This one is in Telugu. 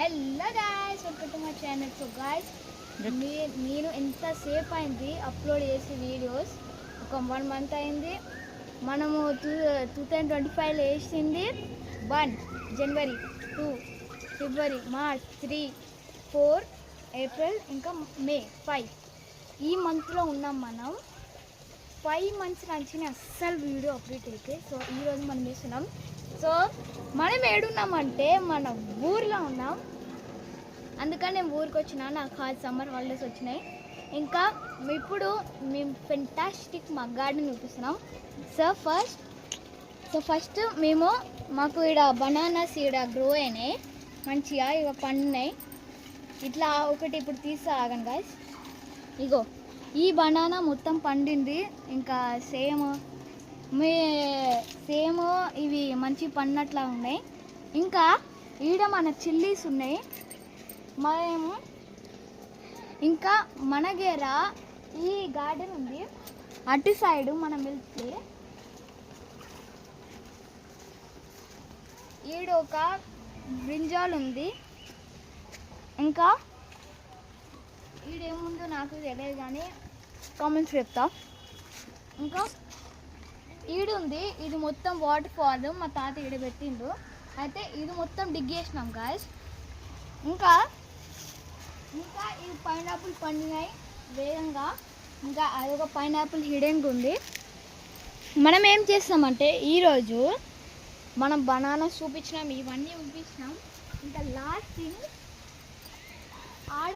Hello guys, welcome to my channel. So guys, నేను ఎంతసేపు అయింది అప్లోడ్ చేసి వీడియోస్. ఒక 1 మంత్ అయింది. మనము 2025లో వేసింది 1 జనవరి, 2 ఫిబ్రవరి, మార్చ్, 3, 4 ఏప్రిల్, ఇంకా మే 5. ఈ మంత్లో ఉన్నాం మనం. 5 మంత్స్ నుంచి అస్సలు వీడియో అప్డేట్ అయితే. సో ఈరోజు మనం చేస్తున్నాం. సో మనం ఏడున్నామంటే మన ఊర్లో ఉన్నాం. అందుకని నేను ఊరికి వచ్చిన. నాకు సమ్మర్ హాలిడేస్ వచ్చినాయి. ఇంకా ఇప్పుడు మేము ఫెంటాస్టిక్ మా గార్డెన్ చూపిస్తున్నాం. సో ఫస్ట్ మాకు ఇక్కడ బనానాస్ ఇక్కడ గ్రో అయినాయి మంచిగా. ఇక పండినాయి. ఇట్లా ఒకటి ఇప్పుడు తీస్తా ఆగండి గాయ్స్. ఇగో ఈ బనానా మొత్తం పండింది. ఇంకా సేమ్ ఇవి మంచి పండినట్లా ఉన్నాయి. ఇంకా ఈడ మన చిల్లీస్ ఉన్నాయి. మేము ఇంకా మన దగ్గర ఈ గార్డెన్ ఉంది. అటు సైడు మనం వెళ్తే ఈడ ఒక బ్రింజాల్ ఉంది. ఇంకా ఈడేముందో నాకు తెలియదు కానీ కామెంట్స్ చెప్తా. ఇంకా ఈడుంది. ఇది మొత్తం వాటర్ ఫాల్. మా తాత ఈడ పెట్టిండు. అయితే ఇది మొత్తం డిగ్ చేసినాం గాయస్. ఇంకా ఈ పైనాపిల్ పండినాయి వేగంగా. ఇంకా అదొక పైనాపిల్ హిడెన్గా ఉంది. మనం ఏం చేస్తామంటే ఈరోజు మనం బనానా చూపించినాం, ఇవన్నీ చూపించినాం. ఇంకా లాస్ట్ థింగ్